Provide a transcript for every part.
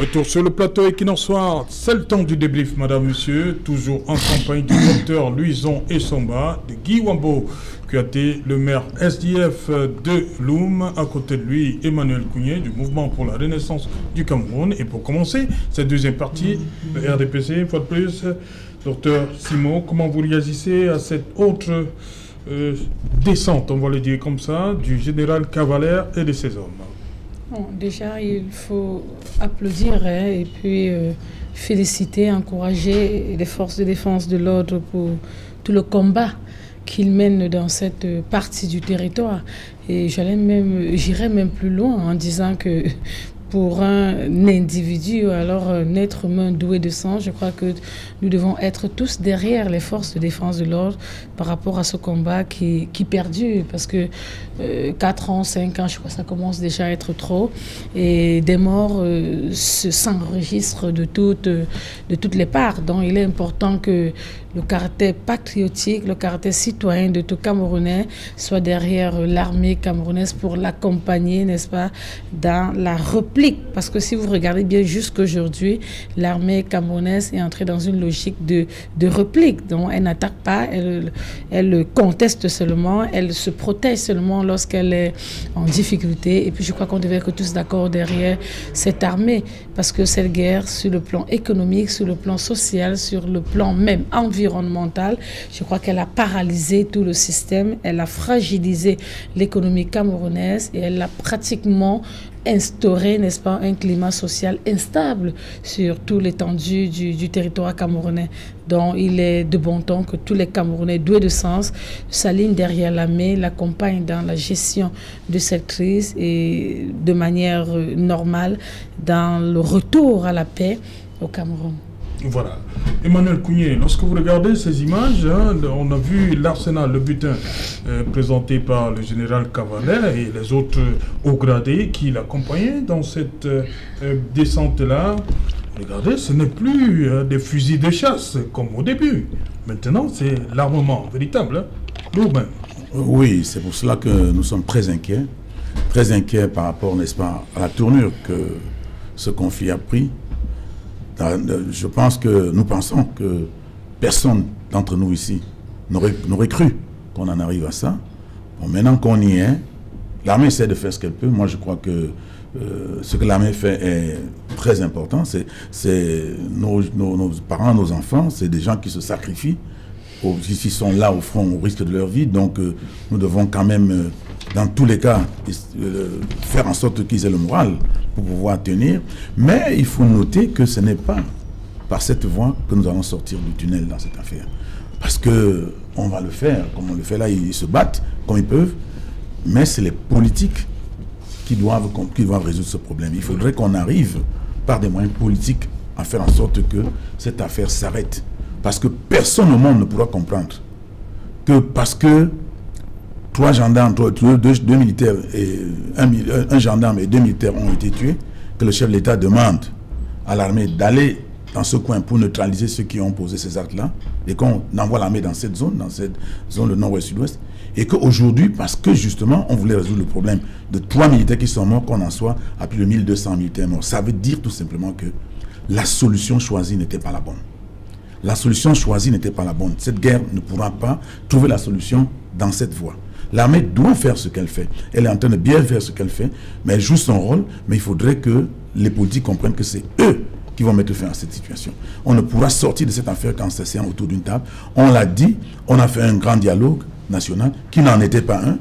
Retour sur le plateau et qu'il en soit, c'est le temps du débrief, madame, monsieur, toujours en compagnie du docteur Louison Essomba, de Guy Wambo, qui a été le maire SDF de Loum, à côté de lui, Emmanuel Kounié, du Mouvement pour la Renaissance du Cameroun. Et pour commencer, cette deuxième partie, le RDPC, une fois de plus, docteur Simon, comment vous réagissez à cette autre descente, on va le dire comme ça, du général Cavalère et de ses hommes? Bon, déjà, il faut applaudir et puis féliciter, encourager les forces de défense de l'ordre pour tout le combat qu'ils mènent dans cette partie du territoire. Et j'irais même plus loin en disant que pour un individu ou alors un être humain doué de sens, je crois que nous devons être tous derrière les forces de défense de l'ordre par rapport à ce combat qui perdure. Parce que 4 ans, 5 ans, je crois que ça commence déjà à être trop. Et des morts s'enregistrent de toutes les parts. Donc il est important que le caractère patriotique, le caractère citoyen de tout Camerounais soit derrière l'armée camerounaise pour l'accompagner, n'est-ce pas, dans la réplique. Parce que si vous regardez bien jusqu'aujourd'hui, l'armée camerounaise est entrée dans une logique de réplique. Donc elle n'attaque pas, elle conteste seulement, elle se protège seulement lorsqu'elle est en difficulté. Et puis je crois qu'on devait être tous d'accord derrière cette armée. Parce que cette guerre, sur le plan économique, sur le plan social, sur le plan même environnemental, je crois qu'elle a paralysé tout le système, elle a fragilisé l'économie camerounaise et elle a pratiquement instauré, n'est-ce pas, un climat social instable sur toute l'étendue du territoire camerounais. Donc il est de bon ton que tous les Camerounais doués de sens s'alignent derrière l'armée, l'accompagnent dans la gestion de cette crise et de manière normale dans le retour à la paix au Cameroun. Voilà. Emmanuel Kounié, lorsque vous regardez ces images, hein, on a vu l'arsenal, le butin présenté par le général Cavalère et les autres hauts gradés qui l'accompagnaient dans cette descente-là. Regardez, ce n'est plus des fusils de chasse comme au début. Maintenant, c'est l'armement véritable, hein, lourd-même. Oui, c'est pour cela que nous sommes très inquiets par rapport, n'est-ce pas, à la tournure que ce conflit a pris. Je pense que nous pensons que personne d'entre nous ici n'aurait cru qu'on en arrive à ça. Bon, maintenant qu'on y est, l'armée essaie de faire ce qu'elle peut. Moi, je crois que ce que l'armée fait est très important. C'est nos parents, nos enfants, c'est des gens qui se sacrifient. Ils sont là au front au risque de leur vie. Donc, nous devons quand même, dans tous les cas, faire en sorte qu'ils aient le moral pour pouvoir tenir. Mais il faut noter que ce n'est pas par cette voie que nous allons sortir du tunnel dans cette affaire. Parce qu'on va le faire, comme on le fait là, ils se battent comme ils peuvent. Mais c'est les politiques qui doivent résoudre ce problème. Il faudrait qu'on arrive, par des moyens politiques, à faire en sorte que cette affaire s'arrête. Parce que personne au monde ne pourra comprendre que parce que 3 gendarmes, 2 militaires, et un gendarme et 2 militaires ont été tués, que le chef de l'État demande à l'armée d'aller dans ce coin pour neutraliser ceux qui ont posé ces actes-là, et qu'on envoie l'armée dans cette zone de nord-ouest-sud-ouest, et qu'aujourd'hui, parce que justement, on voulait résoudre le problème de 3 militaires qui sont morts, qu'on en soit à plus de 1200 militaires morts. Ça veut dire tout simplement que la solution choisie n'était pas la bonne. La solution choisie n'était pas la bonne. Cette guerre ne pourra pas trouver la solution dans cette voie. L'armée doit faire ce qu'elle fait. Elle est en train de bien faire ce qu'elle fait, mais elle joue son rôle. Mais il faudrait que les politiques comprennent que c'est eux qui vont mettre fin à cette situation. On ne pourra sortir de cette affaire qu'en s'asseyant autour d'une table. On l'a dit, on a fait un grand dialogue national qui n'en était pas un.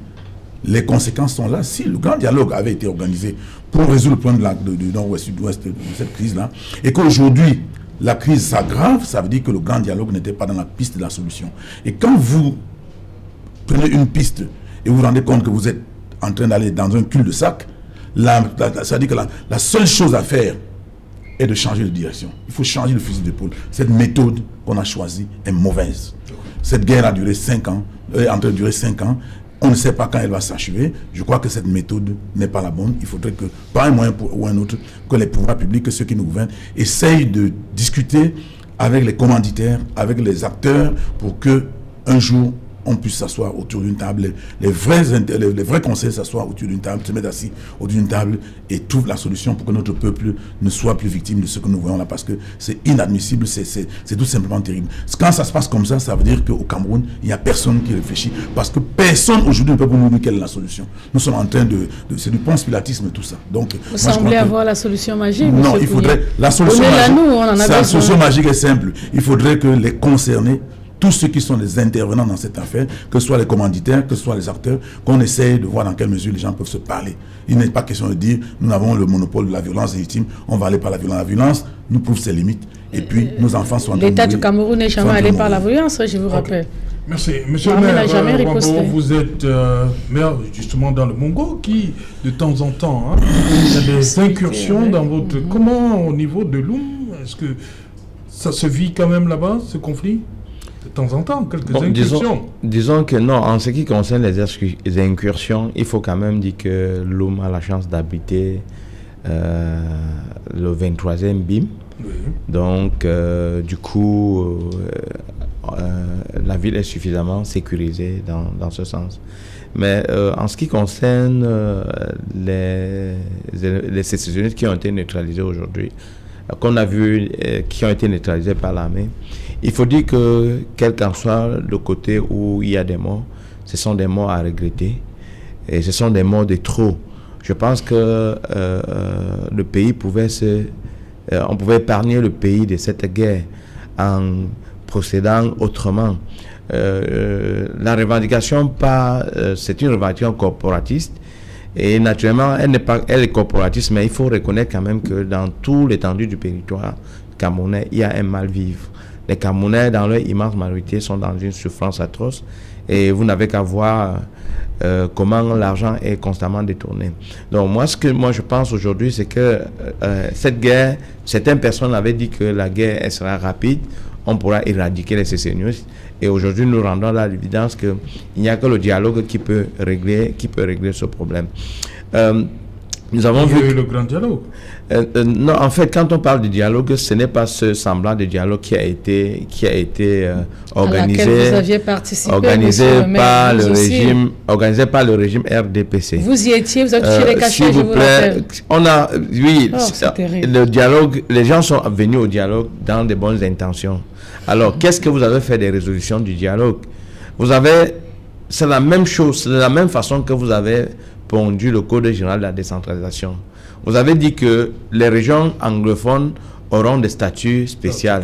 Les conséquences sont là. Si le grand dialogue avait été organisé pour résoudre le problème du nord-ouest-sud-ouest de cette crise-là, et qu'aujourd'hui, la crise s'aggrave, ça veut dire que le grand dialogue n'était pas dans la piste de la solution. Et quand vous prenez une piste et vous vous rendez compte que vous êtes en train d'aller dans un cul-de-sac, ça veut dire que la seule chose à faire est de changer de direction. Il faut changer le fusil d'épaule. Cette méthode qu'on a choisie est mauvaise. Cette guerre a duré 5 ans, est en train de durer 5 ans. On ne sait pas quand elle va s'achever. Je crois que cette méthode n'est pas la bonne. Il faudrait que, par un moyen ou un autre, que les pouvoirs publics, que ceux qui nous gouvernent, essayent de discuter avec les commanditaires, avec les acteurs, pour que un jour, on puisse s'asseoir autour d'une table, les vrais conseils s'asseoir autour d'une table, se mettre assis autour d'une table et trouver la solution pour que notre peuple ne soit plus victime de ce que nous voyons là, parce que c'est inadmissible, c'est tout simplement terrible. Quand ça se passe comme ça veut dire qu'au Cameroun, il n'y a personne qui réfléchit, parce que personne aujourd'hui ne peut nous dire quelle est la solution. Nous sommes en train c'est du ponce-pilatisme tout ça. Donc, vous semblez avoir la solution magique? Non, il faudrait... La solution magique est simple. Il faudrait que les concernés, tous ceux qui sont les intervenants dans cette affaire, que ce soit les commanditaires, que ce soit les acteurs, qu'on essaye de voir dans quelle mesure les gens peuvent se parler. Il n'est pas question de dire, nous avons le monopole de la violence légitime, on va aller par la violence. La violence nous prouve ses limites. Et puis, nos enfants sont en train de l'État du Cameroun n'est jamais allé par la violence, je vous rappelle. Merci. Monsieur le maire, Wambo, vous êtes maire justement dans le Mongo qui, de temps en temps, il y a des incursions dans votre... Comment, au niveau de Loum, est-ce que ça se vit quand même là-bas, ce conflit? De temps en temps, quelques incursions. Disons que non, en ce qui concerne les incursions, il faut quand même dire que Loum a la chance d'habiter le 23e BIM. Oui. Donc, du coup, la ville est suffisamment sécurisée dans ce sens. Mais en ce qui concerne les sécessionnistes qui ont été neutralisés aujourd'hui, qu'on a vu, qui ont été neutralisés par l'armée, il faut dire que, quel qu'en soit le côté où il y a des morts, ce sont des morts à regretter et ce sont des morts de trop. Je pense que le pays pouvait on pouvait épargner le pays de cette guerre en procédant autrement. La revendication, c'est une revendication corporatiste. Et naturellement, elle est corporatiste, mais il faut reconnaître quand même que dans tout l'étendue du territoire camerounais, il y a un mal-vivre. Les Camerounais, dans leur immense majorité, sont dans une souffrance atroce. Et vous n'avez qu'à voir comment l'argent est constamment détourné. Donc moi, ce que je pense aujourd'hui, c'est que cette guerre, certaines personnes avaient dit que la guerre elle sera rapide, on pourra éradiquer les sécessionnistes. Et aujourd'hui, nous rendons là l'évidence qu'il n'y a que le dialogue qui peut régler ce problème. Nous avons vu le grand dialogue. Non, en fait, quand on parle de dialogue, ce n'est pas ce semblant de dialogue qui a été organisé, vous aviez participé, organisé par le régime RDPC. Vous y étiez, vous avez touché les cachets, s'il vous plaît. Le dialogue, les gens sont venus au dialogue dans de bonnes intentions. Alors, qu'est-ce que vous avez fait des résolutions du dialogue? C'est la même chose, c'est de la même façon que vous avez pondu le Code général de la décentralisation. Vous avez dit que les régions anglophones auront des statuts spéciaux.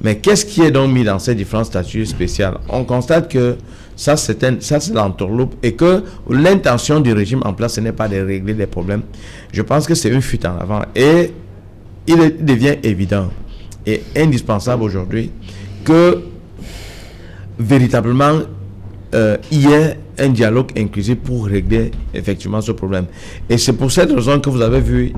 Mais qu'est-ce qui est donc mis dans ces différents statuts spéciaux? On constate que ça c'est l'entourloupe et que l'intention du régime en place, ce n'est pas de régler les problèmes. Je pense que c'est une fuite en avant. Et il devient évident et indispensable aujourd'hui que véritablement il y ait un dialogue inclusif pour régler effectivement ce problème. Et c'est pour cette raison que vous avez vu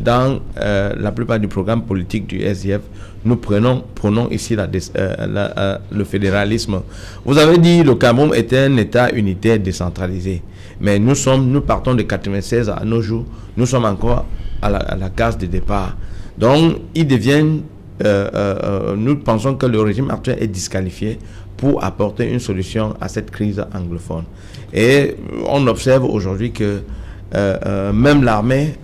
dans la plupart du programme politique du SDF, nous prenons ici le fédéralisme. Vous avez dit que le Cameroun était un État unitaire décentralisé. Mais nous partons de 1996 à nos jours, nous sommes encore à la case de départ. Donc, nous pensons que le régime actuel est disqualifié pour apporter une solution à cette crise anglophone. Et on observe aujourd'hui que même l'armée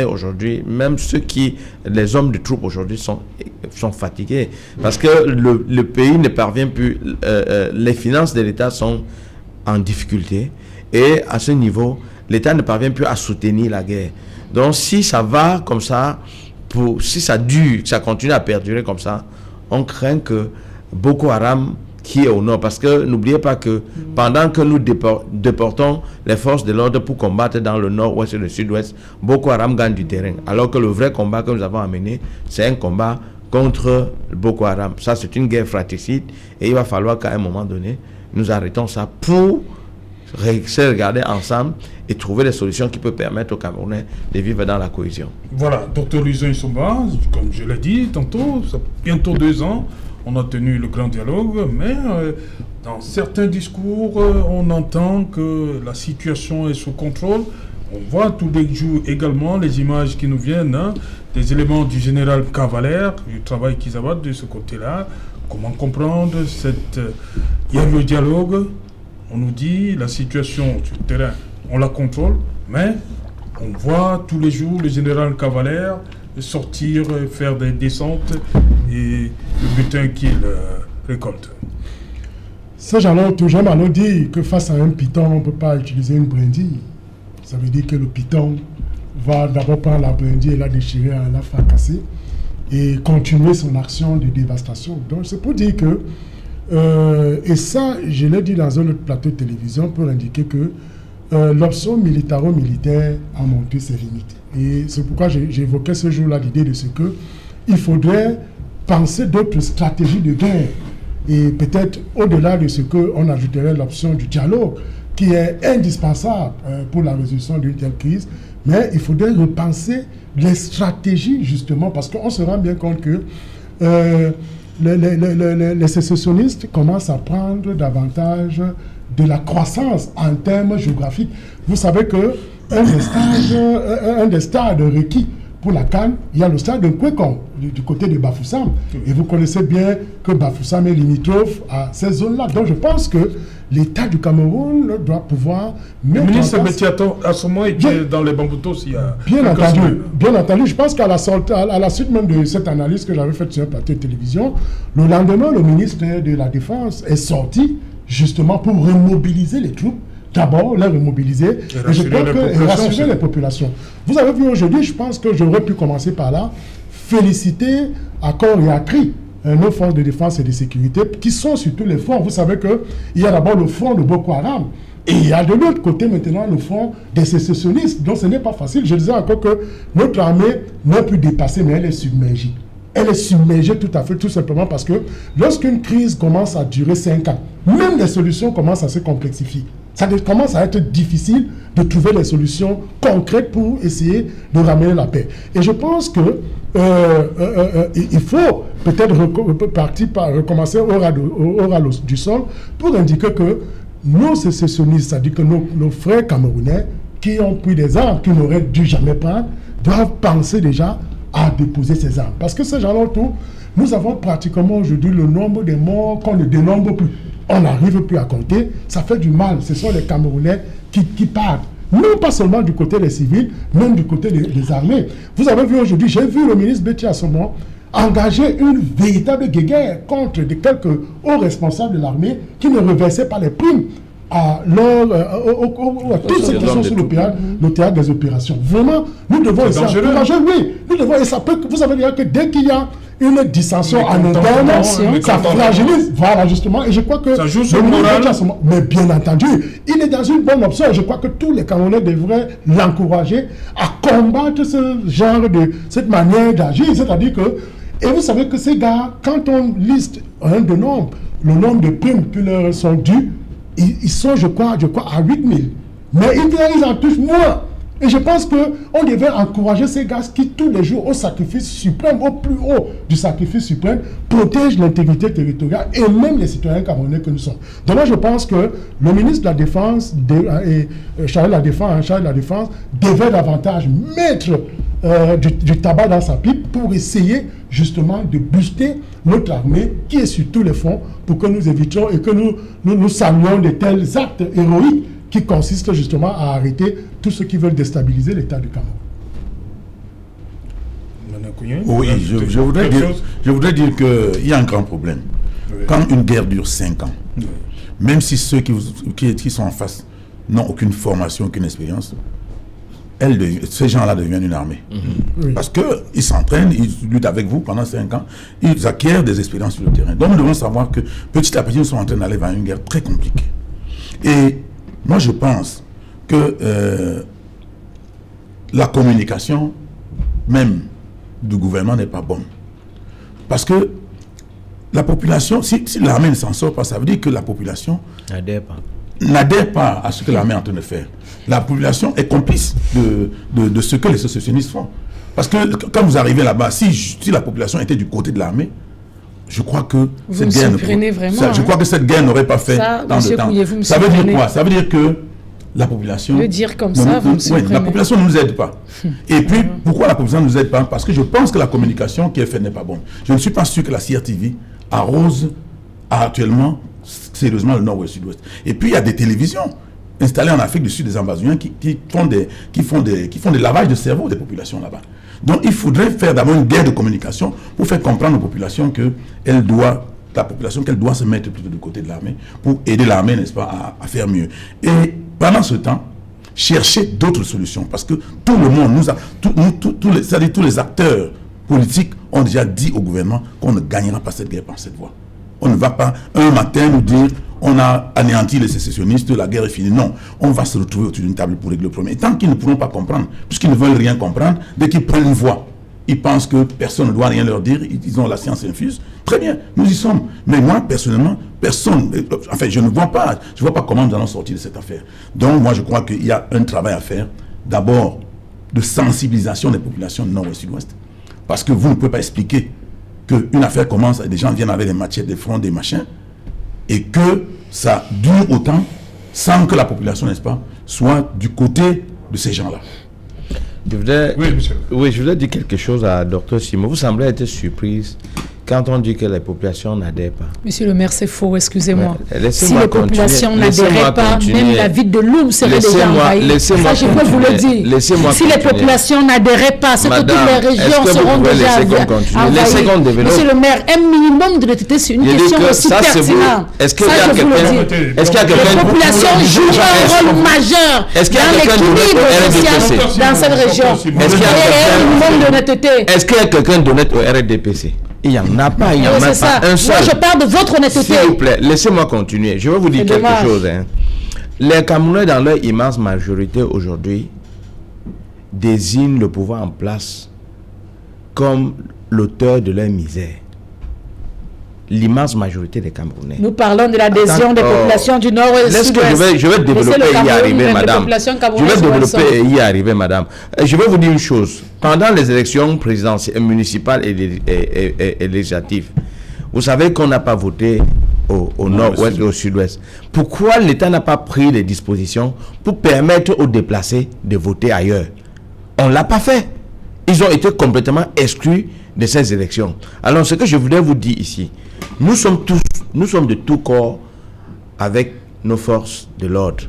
aujourd'hui, même les hommes de troupes aujourd'hui sont fatigués parce que le pays ne parvient plus, les finances de l'État sont en difficulté et à ce niveau, l'État ne parvient plus à soutenir la guerre. Donc si ça va comme ça, si ça dure, ça continue à perdurer comme ça, on craint que Boko Haram, qui est au nord, parce que n'oubliez pas que pendant que nous déportons les forces de l'ordre pour combattre dans le nord-ouest et le sud-ouest, Boko Haram gagne du terrain. Alors que le vrai combat que nous avons amené, c'est un combat contre Boko Haram. Ça, c'est une guerre fratricide et il va falloir qu'à un moment donné, nous arrêtons ça pour se regarder ensemble et trouver des solutions qui peuvent permettre aux Camerounais de vivre dans la cohésion. Voilà, Dr Louison Isomba, comme je l'ai dit tantôt, ça bientôt 2 ans, on a tenu le grand dialogue, mais dans certains discours, on entend que la situation est sous contrôle. On voit tous les jours également les images qui nous viennent, des éléments du général Cavalère, du travail qu'ils abattent de ce côté-là. Comment comprendre cette Il y a le dialogue, on nous dit la situation sur le terrain, on la contrôle, mais on voit tous les jours le général Cavalaire sortir, faire des descentes et le butin qu'il récolte. Ces gens-là ont toujours dit que face à un python, on ne peut pas utiliser une brindille. Ça veut dire que le python va d'abord prendre la brindille et la déchirer, la fracasser et continuer son action de dévastation. Donc c'est pour dire que, et ça je l'ai dit dans un autre plateau de télévision pour indiquer que l'option militaro-militaire a monté ses limites. Et c'est pourquoi j'évoquais ce jour-là l'idée de ce que il faudrait penser d'autres stratégies de guerre. Et peut-être au-delà de ce qu'on ajouterait l'option du dialogue, qui est indispensable pour la résolution d'une telle crise, mais il faudrait repenser les stratégies justement, parce qu'on se rend bien compte que les sécessionnistes commencent à prendre davantage de la croissance en termes géographiques. Vous savez que un des stades requis pour la CAN, il y a le stade de Kwekong, du côté de Bafoussam. Et vous connaissez bien que Bafoussam est limitrophe à ces zones-là. Donc je pense que l'État du Cameroun doit pouvoir... Le ministre Betiato, à ce moment, était dans les Bamboutos il y a... Bien entendu. Je pense qu'à la suite même de cette analyse que j'avais faite sur un plateau de télévision, le lendemain, le ministre de la Défense est sorti justement pour remobiliser les troupes. D'abord, les remobiliser et rassurer les populations. Vous avez vu aujourd'hui, je pense que j'aurais pu commencer par là, féliciter à corps et à cri nos forces de défense et de sécurité qui sont sur tous les fronts. Vous savez qu'il y a d'abord le front de Boko Haram et il y a de l'autre côté maintenant le front des sécessionnistes. Donc ce n'est pas facile. Je disais encore que notre armée n'a pu dépasser, mais elle est submergée. Elle est submergée tout à fait, tout simplement parce que lorsqu'une crise commence à durer 5 ans, même les solutions commencent à se complexifier. Ça commence à être difficile de trouver des solutions concrètes pour essayer de ramener la paix. Et je pense que il faut peut-être recommencer au ras du sol pour indiquer que nos sécessionnistes, c'est-à-dire que nos frères camerounais qui ont pris des armes qu'ils n'auraient dû jamais prendre, doivent penser déjà à déposer ces armes. Parce que ces gens-là autour, nous avons pratiquement aujourd'hui le nombre de morts qu'on ne dénombre plus. On n'arrive plus à compter, ça fait du mal. Ce sont les Camerounais qui partent. Non pas seulement du côté des civils, même du côté des armées. Vous avez vu aujourd'hui, j'ai vu le ministre Béti à ce moment engager une véritable guerre contre quelques hauts responsables de l'armée qui ne reversaient pas les primes à tous ceux qui sont sur le théâtre des opérations. Vraiment, nous devons essayer d'encourager, oui, nous devons, et ça peut, vous savez dire que dès qu'il y a une dissension en interne, ça fragilise, voilà justement, et je crois que ça joue sur le moral. Mais bien entendu, il est dans une bonne option, je crois que tous les Camerounais devraient l'encourager à combattre ce genre cette manière d'agir, c'est-à-dire que, et vous savez que ces gars, quand on liste le nombre de primes qui leur sont dues, ils sont, je crois à 8 000. Mais ils en touchent moins. Et je pense qu'on devait encourager ces gars qui, tous les jours, au sacrifice suprême, au plus haut du sacrifice suprême, protègent l'intégrité territoriale et même les citoyens camerounais que nous sommes. Donc moi, je pense que le ministre de la Défense chargé de la Défense devait davantage mettre du tabac dans sa pipe pour essayer justement de booster notre armée qui est sur tous les fronts pour que nous évitions et que nous saluions de tels actes héroïques qui consistent justement à arrêter tous ceux qui veulent déstabiliser l'État du Cameroun. Oui, je voudrais dire qu'il y a un grand problème. Oui. Quand une guerre dure 5 ans, oui, même si ceux qui sont en face n'ont aucune formation, aucune expérience, ces gens-là deviennent une armée. Oui. Parce qu'ils s'entraînent, ils luttent avec vous pendant 5 ans, ils acquièrent des expériences sur le terrain. Donc nous devons savoir que petit à petit, ils sont en train d'aller vers une guerre très compliquée. Et moi, je pense que la communication, même du gouvernement, n'est pas bonne. Parce que la population, si l'armée ne s'en sort pas, ça veut dire que la population n'adhère pas à ce que l'armée est en train de faire. La population est complice de ce que les sécessionnistes font. Parce que quand vous arrivez là-bas, si la population était du côté de l'armée, je crois que cette guerre n'aurait pas fait tant de temps. Ça veut dire quoi? Ça veut dire que la population... Le dire comme ça, vous me surprenez. La population ne nous aide pas. Et puis, pourquoi la population ne nous aide pas? Parce que je pense que la communication qui est faite n'est pas bonne. Je ne suis pas sûr que la CRTV arrose actuellement sérieusement le nord ou le sud-ouest. Et puis il y a des télévisions installées en Afrique du Sud, des ambazoniens qui font des lavages de cerveau des populations là-bas. Donc il faudrait faire d'abord une guerre de communication pour faire comprendre aux populations qu'elle doit se mettre plutôt du côté de l'armée pour aider l'armée, n'est-ce pas, à faire mieux. Et pendant ce temps, chercher d'autres solutions, parce que tout le monde tous les acteurs politiques ont déjà dit au gouvernement qu'on ne gagnera pas cette guerre par cette voie. On ne va pas un matin nous dire on a anéanti les sécessionnistes, la guerre est finie. Non, on va se retrouver autour d'une table pour régler le problème. Et tant qu'ils ne pourront pas comprendre, puisqu'ils ne veulent rien comprendre, dès qu'ils prennent une voie, ils pensent que personne ne doit rien leur dire, ils ont la science infuse. Très bien, nous y sommes. Mais moi, personnellement, personne, enfin, je ne vois pas comment nous allons sortir de cette affaire. Donc, moi, je crois qu'il y a un travail à faire, d'abord, de sensibilisation des populations du nord et sud-ouest. Parce que vous ne pouvez pas expliquer qu'une affaire commence et des gens viennent avec des machettes, des fronts, des machins, et que ça dure autant sans que la population, n'est-ce pas, soit du côté de ces gens-là. Oui, je voudrais dire quelque chose à Dr Simon. Vous semblez être surprise quand on dit que les populations n'adhèrent pas. Monsieur le maire, c'est faux, excusez-moi. Si les populations n'adhéraient pas, même la ville de Loum serait déjà envahie. Ça, je peux vous le dire. Si les populations n'adhéraient pas, c'est que toutes les régions seront déjà envahies. Monsieur le maire, un minimum de l'honnêteté, c'est une question aussi pertinente. Est-ce qu'il y a quelqu'un... Les populations jouent un rôle majeur dans l'équilibre social dans cette région. Est-ce qu'il y a un minimum d'honnêteté? Est-ce qu'il y a quelqu'un d'honnête au RDPC? Il n'y en a pas, il n'y en a pas un seul. Moi, je parle de votre honnêteté. S'il vous plaît, laissez-moi continuer. Je vais vous dire quelque chose. Hein. Les Camerounais, dans leur immense majorité aujourd'hui, désignent le pouvoir en place comme l'auteur de leur misère. L'immense majorité des Camerounais. Nous parlons de l'adhésion des populations du Nord et du Sud-Ouest. Je vais développer et y arriver, madame. Je vais développer et y arriver, madame. Je vais vous dire une chose. Pendant les élections présidentielles, municipales et législatives, vous savez qu'on n'a pas voté au Nord-Ouest et au Sud-Ouest. Pourquoi l'État n'a pas pris les dispositions pour permettre aux déplacés de voter ailleurs? On ne l'a pas fait. Ils ont été complètement exclus de ces élections. Alors, ce que je voudrais vous dire ici, nous sommes de tout corps avec nos forces de l'ordre.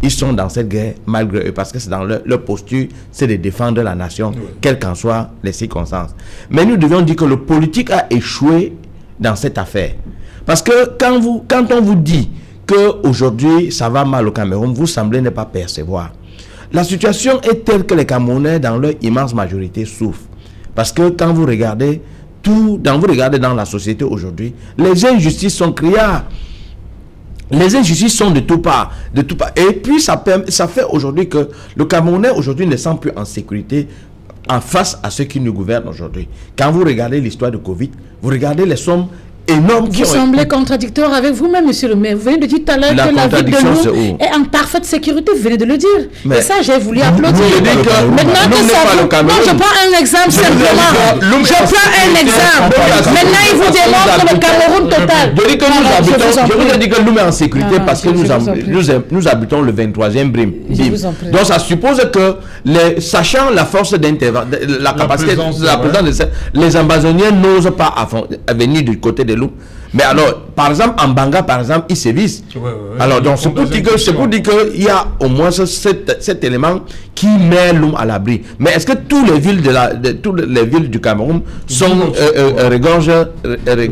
Ils sont dans cette guerre malgré eux, parce que c'est dans leur posture, c'est de défendre la nation, quelles qu'en soient les circonstances. Mais nous devions dire que le politique a échoué dans cette affaire. Parce que quand on vous dit qu'aujourd'hui ça va mal au Cameroun, vous semblez ne pas percevoir. La situation est telle que les Camerounais, dans leur immense majorité, souffrent. Parce que quand vous regardez dans la société aujourd'hui, les injustices sont criards. Les injustices sont de tout part. Et puis ça fait aujourd'hui que le Camerounais aujourd'hui ne sent plus en sécurité en face à ceux qui nous gouvernent aujourd'hui. Quand vous regardez l'histoire de Covid, vous regardez les sommes énormes qui ont... Vous semblez contradictoire avec vous-même, monsieur le maire. Vous venez de dire tout à l'heure que la ville de Loum est en parfaite sécurité. Vous venez de le dire. Mais et ça, j'ai voulu applaudir. Maintenant que ça... Non, je prends un exemple simplement. Je prends un exemple. Maintenant, il vous démontre le Cameroun total. Je vous ai dit que Loum est en sécurité parce que nous habitons le 23e Brim. Donc, ça suppose que, sachant la force d'intervention, la capacité, la présence, les ambazoniens n'osent pas venir du côté de Loum. Mais alors, par exemple, en Banga, par exemple, ils sévissent. Alors, donc, c'est pour dire qu'il y a au moins cet élément qui met Loum à l'abri. Mais est-ce que toutes les villes du Cameroun sont regorgent les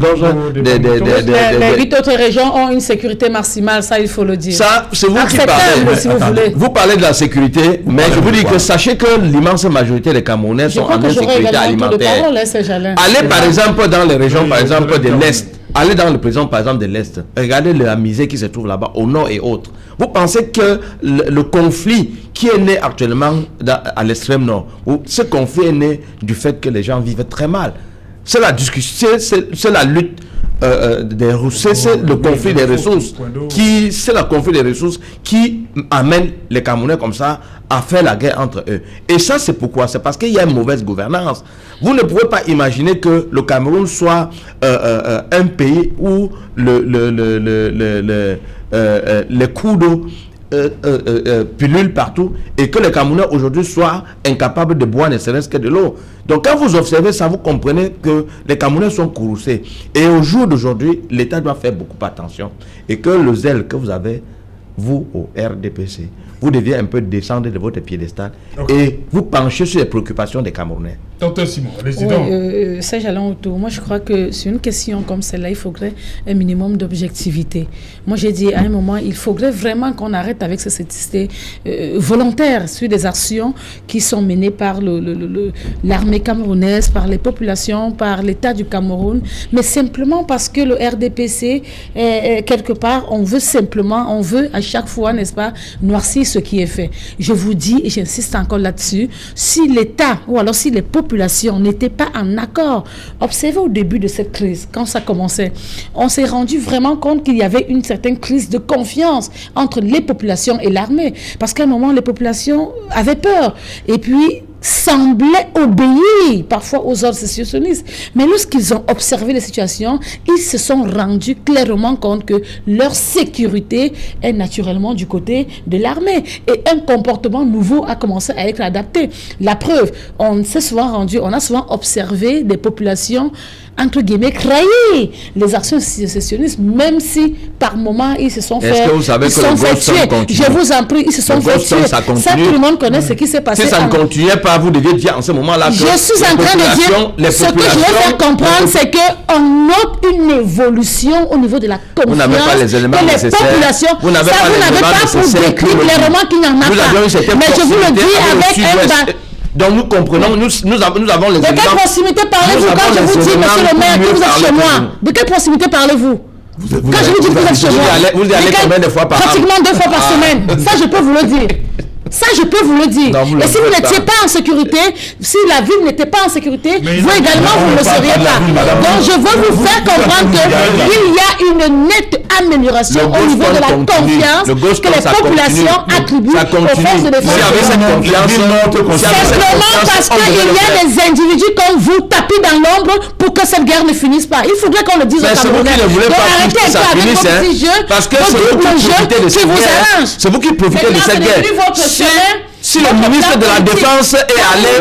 8 autres régions ont une sécurité maximale, ça, il faut le dire. Ça, c'est vous qui parlez. Si vous voulez. Vous parlez de la sécurité, mais je vous dis que sachez que l'immense majorité des Camerounais sont en insécurité alimentaire. Allez, par exemple, dans les régions, par exemple, de l'Est. Allez dans le président, par exemple, de l'Est. Regardez la misère qui se trouve là-bas, au nord et autres. Vous pensez que le conflit qui est né actuellement à l'extrême nord, ce conflit est né du fait que les gens vivent très mal. C'est la discussion, c'est la lutte des ressources, c'est le conflit des ressources qui amène les Camerounais comme ça à faire la guerre entre eux. Et ça, c'est pourquoi? C'est parce qu'il y a une mauvaise gouvernance. Vous ne pouvez pas imaginer que le Cameroun soit un pays où les cours d'eau pullulent partout et que les Camerounais aujourd'hui soient incapables de boire ne serait-ce que de l'eau. Donc quand vous observez ça, vous comprenez que les Camerounais sont courroucés. Et au jour d'aujourd'hui, l'État doit faire beaucoup attention. Et que le zèle que vous avez, vous, au RDPC, vous deviez un peu descendre de votre piédestal et vous pencher sur les préoccupations des Camerounais. Docteur Simon, résident. Oui, ça j'allais autour. Moi je crois que sur une question comme celle-là, il faudrait un minimum d'objectivité. Moi j'ai dit à un moment, il faudrait vraiment qu'on arrête avec ce statistiques volontaires sur des actions qui sont menées par l'armée camerounaise, par les populations, par l'État du Cameroun, mais simplement parce que le RDPC, quelque part, on veut à chaque fois, n'est-ce pas, noircir ce qui est fait. Je vous dis, et j'insiste encore là-dessus, si l'État, ou alors si les populations n'étaient pas en accord, observez au début de cette crise, quand ça commençait, on s'est rendu vraiment compte qu'il y avait une certaine crise de confiance entre les populations et l'armée, parce qu'à un moment, les populations avaient peur, et puis semblaient obéir parfois aux ordres sécessionnistes. Mais lorsqu'ils ont observé la situation, ils se sont rendus clairement compte que leur sécurité est naturellement du côté de l'armée. Et un comportement nouveau a commencé à être adapté. La preuve, on a souvent observé des populations entre guillemets, créer les actions sécessionnistes, même si par moment ils se sont fait tuer. Je vous en prie, ils se sont fait tuer. Ça, tout le monde connaît ce qui s'est passé. Si ça ne continuait pas, vous deviez dire en ce moment-là que je suis en train de dire, ce que je veux faire comprendre, c'est qu'on note une évolution au niveau de la confiance. Vous n'avez pas les éléments nécessaires. Vous n'avez pas pour décrire clairement qu'il n'y en a pas. Mais je vous le dis avec un... Donc nous comprenons, nous avons les éléments. De quelle proximité parlez-vous quand je vous dis, monsieur le maire, que vous êtes chez moi? De quelle proximité parlez-vous? Quand je vous dis que vous êtes chez moi, vous y allez combien de fois par an? Pratiquement 2 fois par semaine. Ça, je peux vous le dire. Ça, je peux vous le dire. Et si vous n'étiez pas en sécurité, si la ville n'était pas en sécurité, vous également, vous ne le seriez pas. Donc, je veux vous faire comprendre qu'il y a une nette amélioration au niveau de la confiance que les populations attribuent aux forces de défense. Simplement parce qu'il y a des individus comme vous tapis dans l'ombre pour que cette guerre ne finisse pas. Il faudrait qu'on le dise aux Camerounais. Donc, arrêtez un peu avec vos petits jeux, parce que c'est vous qui profitez de cette guerre. Si le ministre de la Défense est allé,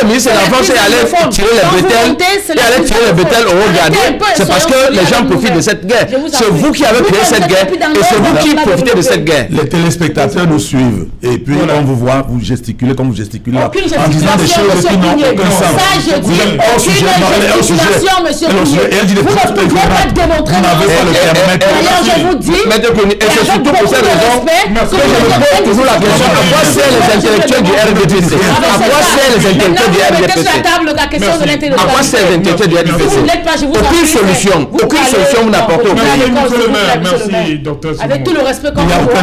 le ministre de la Défense est allé tirer les bétels au Gardien, c'est parce que les gens profitent de cette guerre. C'est vous qui avez créé cette guerre et c'est vous qui profitez de cette guerre. Les téléspectateurs nous suivent et puis on vous voit, vous gesticulez comme vous gesticulez en disant des choses qui n'ont aucun sens. Vous êtes hors sujet, et elle dit des choses que vous n'avez pas le permettre. Et c'est surtout pour cette raison que je me pose toujours la question, à quoi sert les intellectuels du RDPC? À quoi sert les intellectuels du RDPC? À quoi sert les intellectuels du RDPC? Aucune solution vous n'apportez au pays. Merci, docteur Simon. Avec tout le respect qu'on vous doit.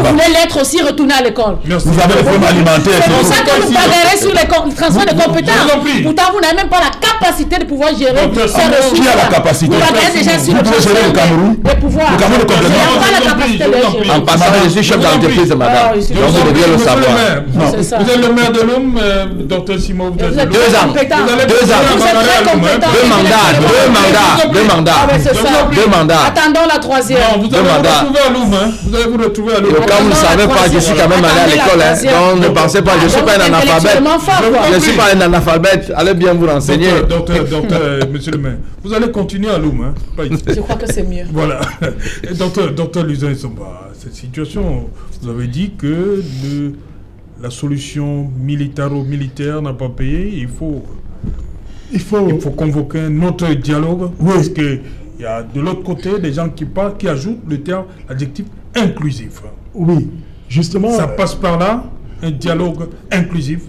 Vous voulez l'être aussi, retourner à l'école. Vous avez le problème alimentaire. C'est pour ça que vous bagarrez sur le transfert de compétences. Pourtant, vous n'avez même pas la capacité de pouvoir gérer ces ressources. Qui a la capacité? Vous bagarrez déjà sur le transfert de pouvoir. Le Cameroun est complètement. Vous n'avez pas la capacité de gérer. En passant, je suis chef d'entreprise, madame. Donc vous deviez le savoir. Vous êtes le maire de l'homme, docteur Simon. Vous êtes 2 ans. 2 mandats. Attendons la 3e. Vous allez vous retrouver à Loum. Vous allez vous retrouver à Loum. Quand vous ne savez pas, je suis quand même allé à l'école. Donc ne pensez pas, je ne suis pas un analphabète. Je ne suis pas un analphabète. Allez bien vous renseigner. Docteur, monsieur le maire, vous allez continuer à Loum. Je crois que c'est mieux. Voilà. Docteur Luisan Essomba, cette situation, vous avez dit que la solution militaro-militaire n'a pas payé. Il faut convoquer un autre dialogue. Oui. Parce qu'il y a de l'autre côté des gens qui ajoutent le terme, l'adjectif inclusif. Oui, justement. Ça passe par là, un dialogue inclusif.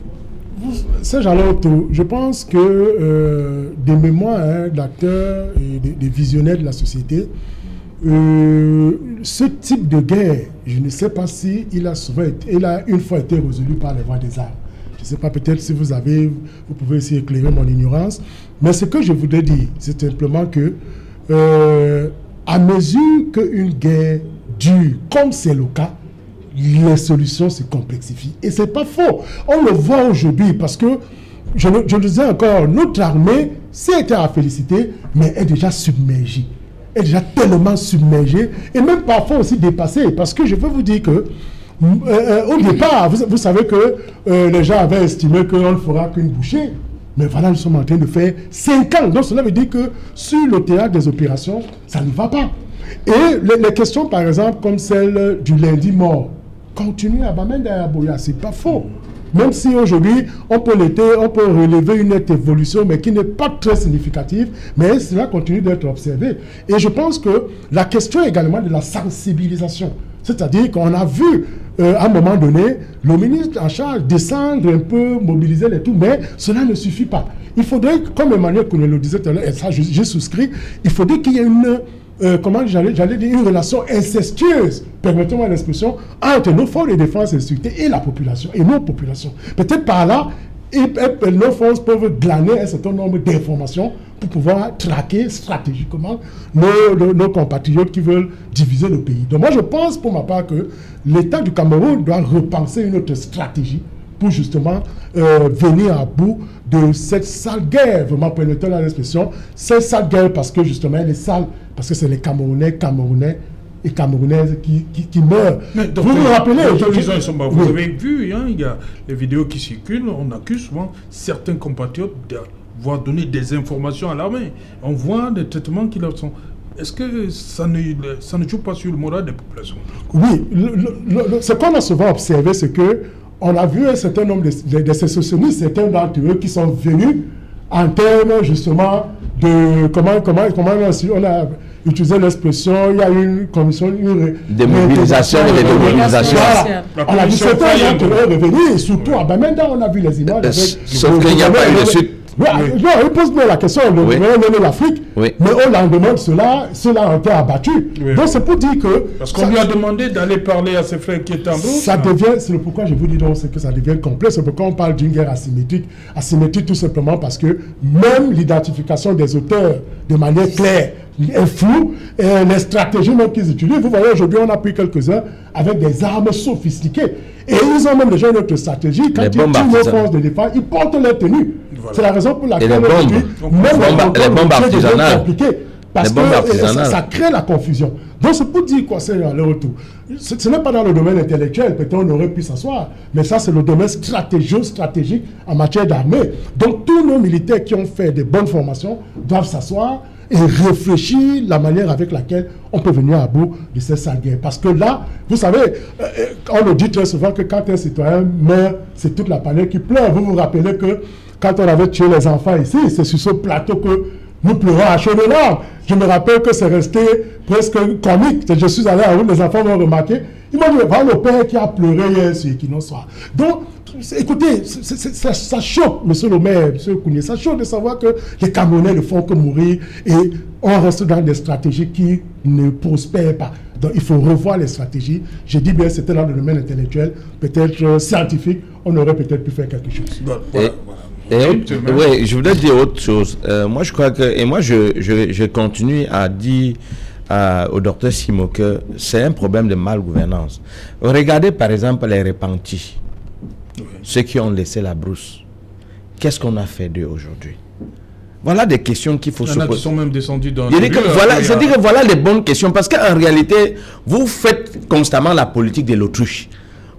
Je pense que des mémoires d'acteurs et des visionnaires de la société, ce type de guerre, je ne sais pas si il a une fois été résolu par les voies des armes. Je ne sais pas, peut-être si vous pouvez essayer d'éclairer mon ignorance. Mais ce que je voudrais dire, c'est simplement que à mesure qu'une guerre dure, comme c'est le cas, les solutions se complexifient. Et ce n'est pas faux. On le voit aujourd'hui parce que, je le disais encore, notre armée, c'est à féliciter, mais est déjà submergée. Elle est déjà tellement submergée et même parfois aussi dépassée. Parce que je veux vous dire que Au départ, vous savez que les gens avaient estimé qu'on ne fera qu'une bouchée. Mais voilà, nous sommes en train de faire 5 ans. Donc cela veut dire que sur le théâtre des opérations, ça ne va pas. Et les questions, par exemple, comme celle du lundi mort, continuent à Bamenda Boya, c'est pas faux. Même si aujourd'hui, on peut relever une nette évolution, mais qui n'est pas très significative, mais cela continue d'être observé. Et je pense que la question également de la sensibilisation, c'est-à-dire qu'on a vu, à un moment donné, le ministre en charge descendre un peu, mobiliser les tout, mais cela ne suffit pas. Il faudrait, comme Emmanuel Kouné le disait tout à l'heure, et ça j'ai souscrit, il faudrait qu'il y ait une... comment j'allais dire, une relation incestueuse, permettez-moi l'expression, entre nos forces de défense et de sécurité et la population, et nos populations. Peut-être par là, nos forces peuvent glaner un certain nombre d'informations pour pouvoir traquer stratégiquement nos compatriotes qui veulent diviser le pays. Donc moi je pense pour ma part que l'État du Cameroun doit repenser une autre stratégie pour justement venir à bout de cette sale guerre, vraiment permettez-moi l'expression, cette sale guerre parce que justement elle est sale, parce que c'est les Camerounais et Camerounaises qui meurent. Mais vous vous rappelez vous avez vu, hein, il y a les vidéos qui circulent, on accuse souvent certains compatriotes d'avoir donné des informations à l'armée. On voit des traitements qui leur sont... Est-ce que ça ne joue pas sur le moral des populations? Oui, ce qu'on a souvent observé, c'est que on a vu un certain nombre de ces socialistes, certains d'entre eux qui sont venus en termes justement de comment on a utilisé l'expression, il y a une commission de mobilisation et de démobilisation. On a vu certains d'entre eux revenir, surtout à Bamenda, on a vu les images avec... Sauf qu'il n'y a pas eu de suite. Oui, non, il pose bien la question, le gouvernement de l'Afrique, mais au lendemain de cela ont été abattus. Oui. Donc c'est pour dire que... Parce qu'on lui a demandé d'aller parler à ses frères qui étaient en route. Ça devient, c'est pourquoi je vous dis donc, c'est que ça devient complexe, c'est pourquoi on parle d'une guerre asymétrique. Asymétrique tout simplement parce que même l'identification des auteurs de manière claire est floue, et les stratégies même qu'ils utilisent, vous voyez aujourd'hui on a pris quelques-uns avec des armes sophistiquées. Et ils ont même déjà une autre stratégie. Quand ils tuent nos forces de défense, ils portent leur tenue. Voilà. C'est la raison pour laquelle les bombes artisanales. Parce que ça crée la confusion. Donc c'est pour dire quoi, c'est le retour. Ce n'est pas dans le domaine intellectuel, peut-être on aurait pu s'asseoir, mais ça c'est le domaine stratégique en matière d'armée. Donc tous nos militaires qui ont fait des bonnes formations doivent s'asseoir et réfléchir la manière avec laquelle on peut venir à bout de cette sale guerre. Parce que là, vous savez, on le dit très souvent que quand un citoyen meurt, c'est toute la planète qui pleure. Vous vous rappelez que quand on avait tué les enfants ici, c'est sur ce plateau que nous pleurons à chaudes larmes. Je me rappelle que c'est resté presque comique. Je suis allé à où les enfants m'ont remarqué. Ils m'ont dit, voilà le père qui a pleuré hier sur Equinox Soir. Donc, écoutez, ça choque, monsieur le maire, monsieur Kouné, ça choque de savoir que les Camerounais ne font que mourir et on reste dans des stratégies qui ne prospèrent pas. Donc, il faut revoir les stratégies. Je dis bien, c'était dans le domaine intellectuel, peut-être scientifique, on aurait peut-être pu faire quelque chose. Oui, je voulais dire autre chose. Moi, je crois que, et moi, je continue à dire au docteur Simo que c'est un problème de malgouvernance. Regardez par exemple les repentis, ceux qui ont laissé la brousse. Qu'est-ce qu'on a fait d'eux aujourd'hui? Voilà des questions qu'il faut se poser. Ils sont même descendus dans c'est-à-dire que voilà les bonnes questions, parce qu'en réalité, vous faites constamment la politique de l'autruche.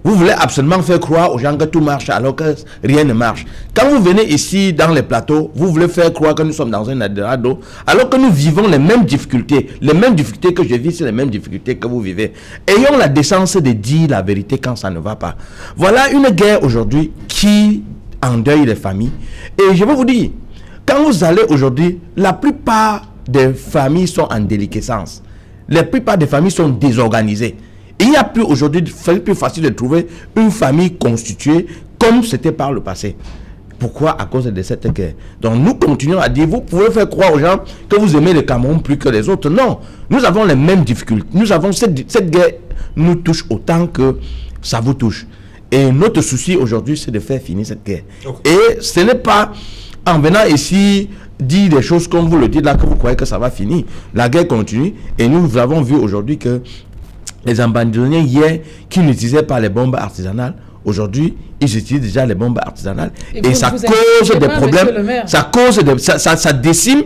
Vous voulez absolument faire croire aux gens que tout marche alors que rien ne marche. Quand vous venez ici dans les plateaux, vous voulez faire croire que nous sommes dans un Eldorado alors que nous vivons les mêmes difficultés. Les mêmes difficultés que je vis, c'est les mêmes difficultés que vous vivez. Ayons la décence de dire la vérité quand ça ne va pas. Voilà une guerre aujourd'hui qui endeuille les familles. Et je vais vous dire, quand vous allez aujourd'hui, la plupart des familles sont en déliquescence. La plupart des familles sont désorganisées. Il n'y a plus aujourd'hui, c'est plus facile de trouver une famille constituée comme c'était par le passé. Pourquoi? À cause de cette guerre. Donc nous continuons à dire, vous pouvez faire croire aux gens que vous aimez le Cameroun plus que les autres. Non, nous avons les mêmes difficultés. Nous avons cette guerre nous touche autant que ça vous touche. Et notre souci aujourd'hui, c'est de faire finir cette guerre. Okay. Et ce n'est pas en venant ici dire des choses comme vous le dites là que vous croyez que ça va finir. La guerre continue et nous avons vu aujourd'hui que les abandonnés hier qui n'utilisaient pas les bombes artisanales, Aujourd'hui, ils utilisent déjà les bombes artisanales. Et ça vous cause des pas, problèmes. Ça décime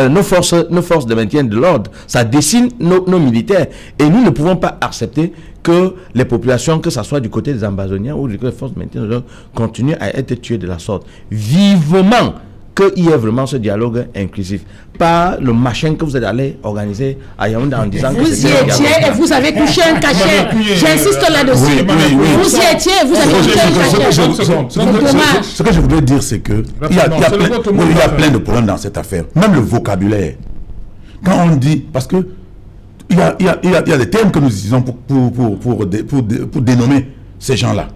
nos forces de maintien de l'ordre. Ça décime nos militaires. Et nous ne pouvons pas accepter que les populations, que ce soit du côté des Ambazoniens ou du côté des forces de maintien de l'ordre, continuent à être tuées de la sorte. Vivement qu'il y ait vraiment ce dialogue inclusif. Pas le machin que vous êtes allé organiser à Yaoundé en disant vous que y étiez et vous avez touché un cachet. J'insiste là-dessus. Vous y étiez et vous avez touché un cachet. Ce que je voudrais dire, c'est que il y a plein de problèmes dans cette affaire. Même le vocabulaire. Quand on dit, parce que il y a des termes que nous utilisons pour dénommer ces gens-là.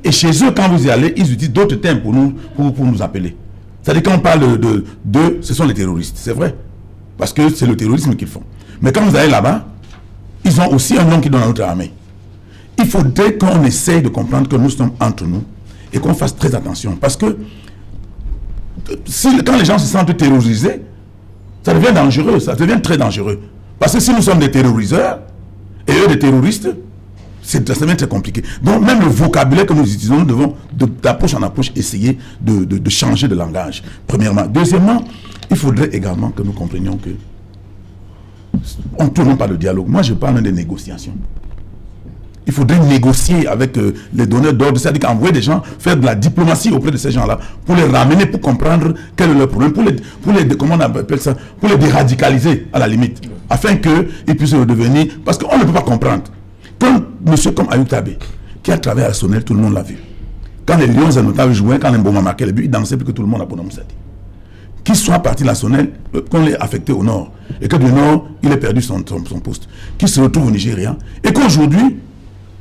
Et chez eux, quand vous y allez, ils utilisent d'autres termes pour nous appeler. C'est-à-dire quand on parle de ce sont les terroristes, c'est vrai. Parce que c'est le terrorisme qu'ils font. Mais quand vous allez là-bas, ils ont aussi un nom qui donne à notre armée. Il faudrait qu'on essaye de comprendre que nous sommes entre nous et qu'on fasse très attention. Parce que quand les gens se sentent terrorisés, ça devient dangereux, ça devient très dangereux. Parce que si nous sommes des terroriseurs et eux des terroristes, ça devient très compliqué. Donc même le vocabulaire que nous utilisons, nous devons d'approche en approche essayer de changer de langage, premièrement. Deuxièmement, il faudrait également que nous comprenions que on ne tourne pas le dialogue. Moi je parle des négociations. Il faudrait négocier avec les donneurs d'ordre, c'est-à-dire qu'envoyer des gens faire de la diplomatie auprès de ces gens-là, pour les ramener, pour comprendre quel est leur problème, comment on appelle ça, pour les déradicaliser à la limite, afin qu'ils puissent redevenir, parce qu'on ne peut pas comprendre. Quand monsieur comme Ayou Tabé, qui a travaillé à la Sonnelle, tout le monde l'a vu. Quand les Lions Anotables jouaient, quand les Mboma marquaient les buts, ils dansaient plus que tout le monde à Bonhomme Sadi. Qu'il soit parti de la Sonnelle, qu'on l'ait affecté au nord, et que du nord, il ait perdu son poste, qu'il se retrouve au Nigeria, et qu'aujourd'hui,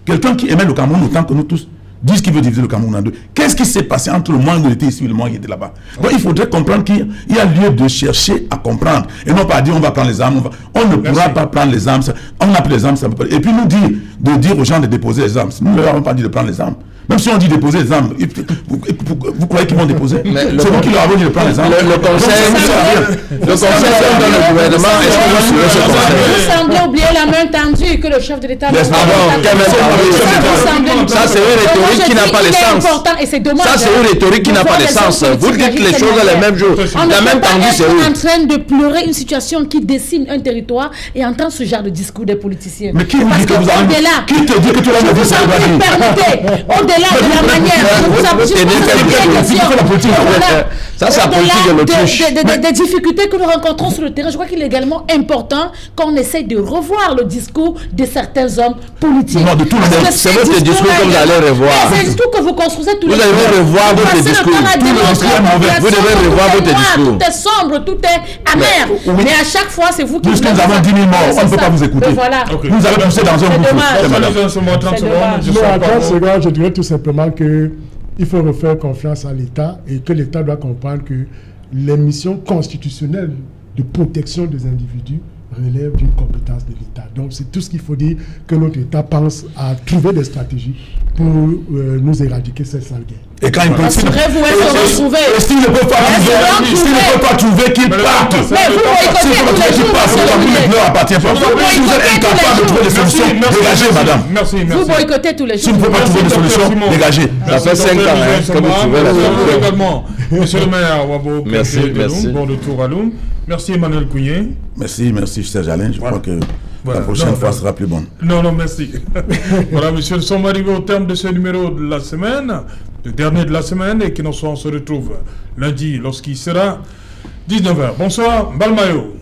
quelqu'un qui aimait le Cameroun autant que nous tous, disent qu'il veut diviser le Cameroun en deux. Qu'est-ce qui s'est passé entre le moment où il était ici et le moment où il était là-bas? Donc il faudrait comprendre qu'il y a lieu de chercher à comprendre. Et non pas dire on va prendre les armes. On ne pourra pas prendre les armes. On a pris les armes, ça peut pas. Et puis nous dire aux gens de déposer les armes. Nous ne leur avons pas dit de prendre les armes. Même si on dit déposer les armes, vous croyez qu'ils vont déposer? C'est vous qui leur avez dit de prendre les armes. Le conseil dans le gouvernement, est-ce que vous suivez ce conseil? Vous semblez oublier la main tendue que le chef de l'État... Ça, c'est une rhétorique qui n'a pas de sens. Ça, c'est une rhétorique qui n'a pas de sens. Vous dites les choses les mêmes jours. La même tendue, c'est où? On est en train de pleurer une situation qui décime un territoire et entend ce genre de discours des politiciens. Mais qui vous dit que vous avez... Qui te dit que tu as le discours? Au-delà de la manière ça, c'est la politique de l'autruche. Des difficultés que nous rencontrons sur le terrain, je crois qu'il est également important qu'on essaye de revoir le discours de certains hommes politiques. Non, de tout le monde. C'est votre discours que vous allez revoir. C'est le discours que vous construisez tous les jours. Vous allez revoir votre discours. Vous devez revoir votre discours. Tout est sombre, tout est amer. Mais à chaque fois, c'est vous qui... Puisque nous avons 10 000 morts, on ne peut pas vous écouter. Vous avez poussé dans un gouffre. Je dirais tout simplement qu'il faut refaire confiance à l'État et que l'État doit comprendre que les missions constitutionnelles de protection des individus relèvent d'une compétence de l'État. Donc c'est tout ce qu'il faut dire, que notre État pense à trouver des stratégies pour nous éradiquer cette sale guerre. Et quand il pense... S'il ne peut pas trouver, qu'il parte. Mais vous boycottez tous les jours. Ne leur appartient pas. Si vous êtes incapable de trouver des solutions, dégagez, madame. Merci. Vous boycottez tous les jours. Si vous ne pouvez pas trouver des solutions, dégagez. Ça fait 5 ans que vous trouvez la solution. Également, monsieur le maire Wabo, merci. Bon retour à Loum. Merci Emmanuel Kounié. Merci Serge Alain. Je crois que la prochaine fois sera plus bonne. Non, merci. Voilà, monsieur, nous sommes arrivés au terme de ce numéro de la semaine, le dernier de la semaine, et qui nous on se retrouve lundi lorsqu'il sera 19h. Bonsoir, Balmayo.